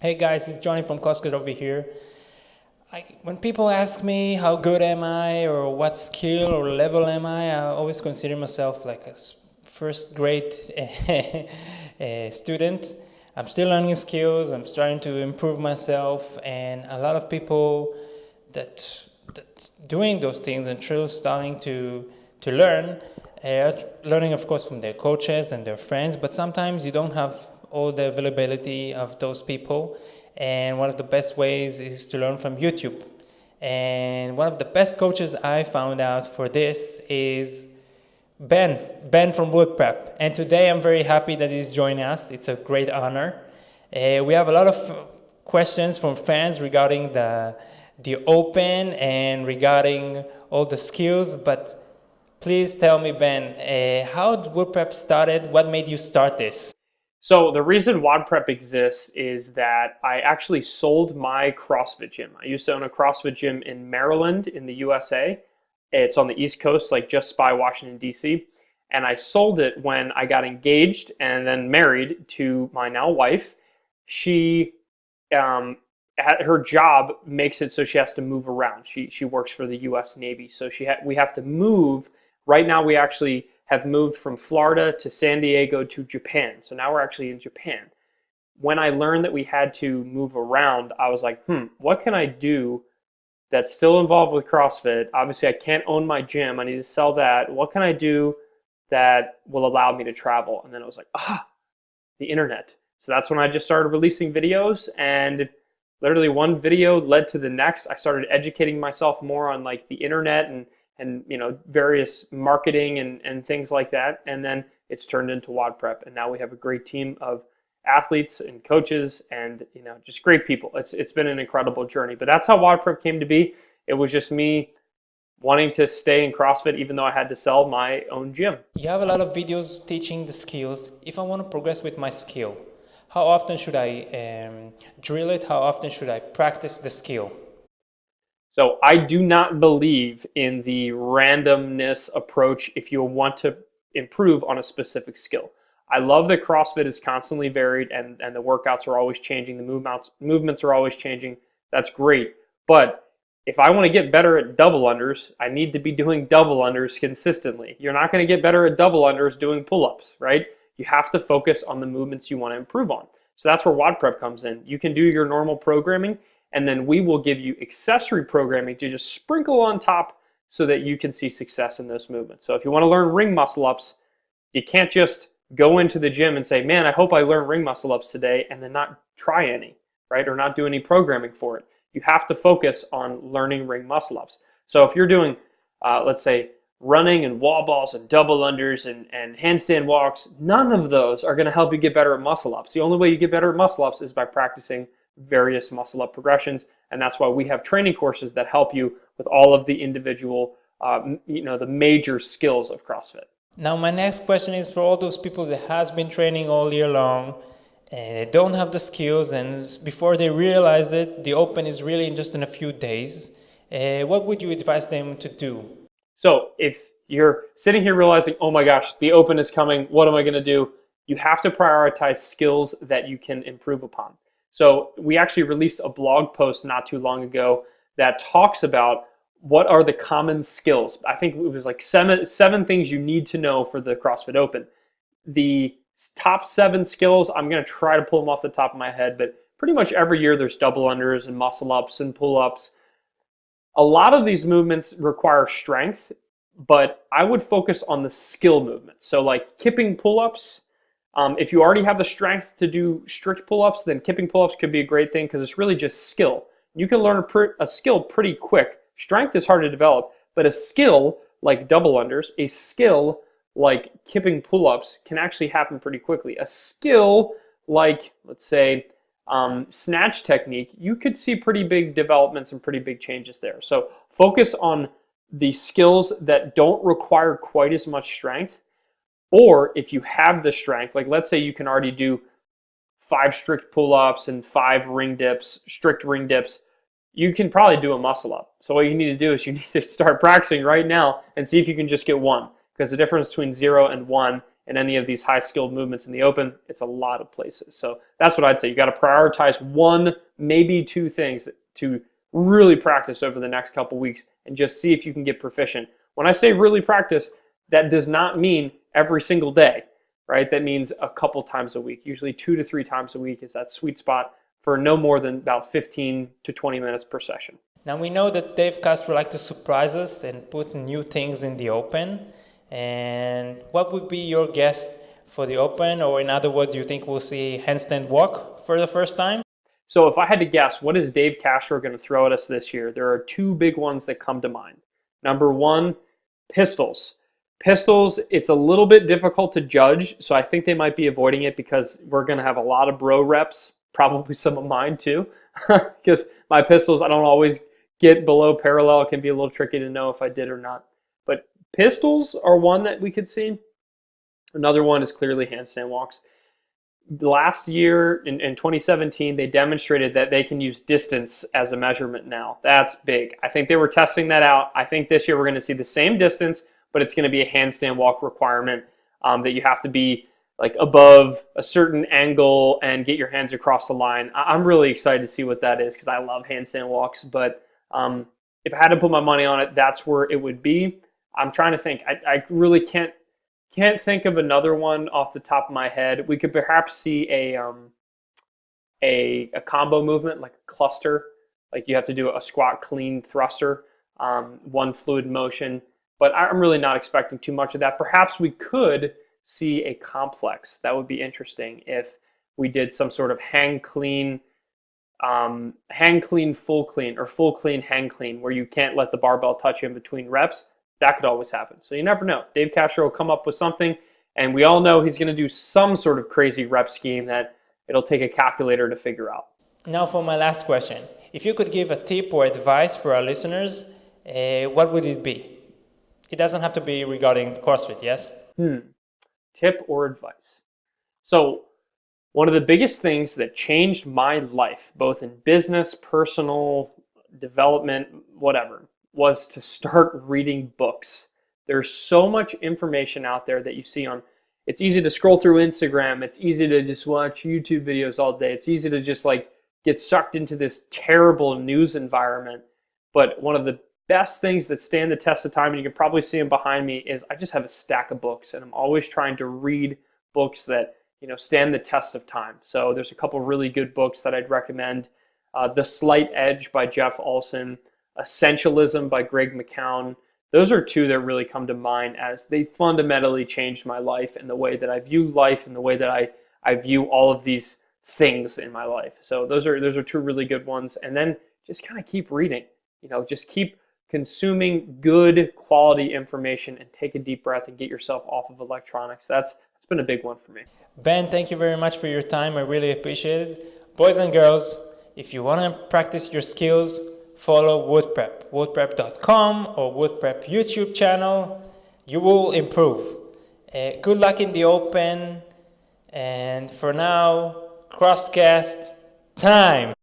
Hey guys, it's Johnny from Crosscast over here. When people ask me how good am I or what skill or level am I always consider myself like a first grade student. I'm still learning skills, I'm trying to improve myself, and a lot of people that doing those things and still starting to learn are learning, of course, from their coaches and their friends, but sometimes you don't have all the availability of those people. And one of the best ways is to learn from YouTube. And one of the best coaches I found out for this is Ben from Wood Prep. And today I'm very happy that he's joining us. It's a great honor. We have a lot of questions from fans regarding the open and regarding all the skills, but please tell me, Ben, how Wood Prep started? What made you start this? So the reason WOD Prep exists is that I actually sold my CrossFit gym. I used to own a CrossFit gym in Maryland in the USA. It's on the East Coast, like just by Washington, D.C. And I sold it when I got engaged and then married to my now wife. She, her job makes it so she has to move around. She works for the U.S. Navy, so we have to move. Right now we actually have moved from Florida to San Diego to Japan. So now we're actually in Japan. When I learned that we had to move around, I was like, what can I do that's still involved with CrossFit? Obviously, I can't own my gym. I need to sell that. What can I do that will allow me to travel? And then I was like, the internet. So that's when I just started releasing videos, and literally one video led to the next. I started educating myself more on like the internet and various marketing and things like that. And then it's turned into WOD Prep. And now we have a great team of athletes and coaches and, just great people. It's been an incredible journey, but that's how WOD Prep came to be. It was just me wanting to stay in CrossFit, even though I had to sell my own gym. You have a lot of videos teaching the skills. If I want to progress with my skill, how often should I drill it? How often should I practice the skill? So I do not believe in the randomness approach if you want to improve on a specific skill. I love that CrossFit is constantly varied and the workouts are always changing, the movements are always changing. That's great. But if I want to get better at double unders, I need to be doing double unders consistently. You're not going to get better at double unders doing pull-ups, right? You have to focus on the movements you want to improve on. So that's where WOD Prep comes in. You can do your normal programming, and then we will give you accessory programming to just sprinkle on top so that you can see success in those movements. So if you want to learn ring muscle ups, you can't just go into the gym and say, man, I hope I learn ring muscle ups today, and then not try any, right? Or not do any programming for it. You have to focus on learning ring muscle ups. So if you're doing, let's say, running and wall balls and double unders and handstand walks, none of those are going to help you get better at muscle ups. The only way you get better at muscle ups is by practicing various muscle up progressions, and that's why we have training courses that help you with all of the individual, the major skills of CrossFit. Now, my next question is for all those people that has been training all year long and they don't have the skills, and before they realize it, the open is really just in a few days. What would you advise them to do? So if you're sitting here realizing, oh my gosh, the open is coming, what am I going to do? You have to prioritize skills that you can improve upon. So we actually released a blog post not too long ago that talks about what are the common skills. I think it was like seven things you need to know for the CrossFit Open. The top 7 skills, I'm going to try to pull them off the top of my head, but pretty much every year there's double unders and muscle ups and pull ups. A lot of these movements require strength, but I would focus on the skill movements. So like kipping pull-ups, if you already have the strength to do strict pull-ups, then kipping pull-ups could be a great thing because it's really just skill. You can learn a skill pretty quick. Strength is hard to develop, but a skill like double unders, a skill like kipping pull-ups can actually happen pretty quickly. A skill like, let's say, snatch technique, you could see pretty big developments and pretty big changes there. So focus on the skills that don't require quite as much strength. Or if you have the strength, like let's say you can already do 5 strict pull-ups and 5 ring dips, strict ring dips, you can probably do a muscle up. So what you need to do is you need to start practicing right now and see if you can just get 1. Because the difference between 0 and 1 in any of these high skilled movements in the open, it's a lot of places. So that's what I'd say. You got to prioritize one, maybe two things to really practice over the next couple weeks and just see if you can get proficient. When I say really practice, that does not mean every single day, right? That means a couple times a week. Usually 2 to 3 times a week is that sweet spot for no more than about 15 to 20 minutes per session. Now we know that Dave Castro likes to surprise us and put new things in the open. And what would be your guess for the open? Or in other words, you think we'll see handstand walk for the first time? So if I had to guess, what is Dave Castro going to throw at us this year? There are 2 big ones that come to mind. Number 1, pistols. Pistols, it's a little bit difficult to judge, so I think they might be avoiding it because we're going to have a lot of bro reps, probably some of mine too, because my pistols, I don't always get below parallel. It can be a little tricky to know if I did or not. But pistols are one that we could see. Another one is clearly handstand walks. Last year, in 2017, they demonstrated that they can use distance as a measurement now. That's big. I think they were testing that out. I think this year we're going to see the same distance, but it's going to be a handstand walk requirement that you have to be like above a certain angle and get your hands across the line. I'm really excited to see what that is because I love handstand walks, but if I had to put my money on it, that's where it would be. I'm trying to think. I really can't think of another one off the top of my head. We could perhaps see a combo movement, like a cluster, like you have to do a squat clean thruster, one fluid motion. But I'm really not expecting too much of that. Perhaps we could see a complex. That would be interesting if we did some sort of hang clean, full clean, or full clean, hang clean, where you can't let the barbell touch you in between reps. That could always happen. So you never know. Dave Castro will come up with something, and we all know he's going to do some sort of crazy rep scheme that it'll take a calculator to figure out. Now for my last question. If you could give a tip or advice for our listeners, what would it be? It doesn't have to be regarding CrossFit, yes? Tip or advice. So one of the biggest things that changed my life, both in business, personal development, whatever, was to start reading books. There's so much information out there that you see on, it's easy to scroll through Instagram. It's easy to just watch YouTube videos all day. It's easy to just like get sucked into this terrible news environment. But one of the best things that stand the test of time, and you can probably see them behind me, is I just have a stack of books, and I'm always trying to read books that stand the test of time. So there's a couple really good books that I'd recommend. The Slight Edge by Jeff Olson, Essentialism by Greg McKeown. Those are 2 that really come to mind as they fundamentally changed my life and the way that I view life and the way that I view all of these things in my life. So those are 2 really good ones. And then just kind of keep reading, just keep consuming good quality information and take a deep breath and get yourself off of electronics. That's been a big one for me. Ben, thank you very much for your time. I really appreciate it. Boys and girls, if you want to practice your skills, follow WoodPrep, woodprep.com or WoodPrep YouTube channel. You will improve. Good luck in the open. And for now, Crosscast time.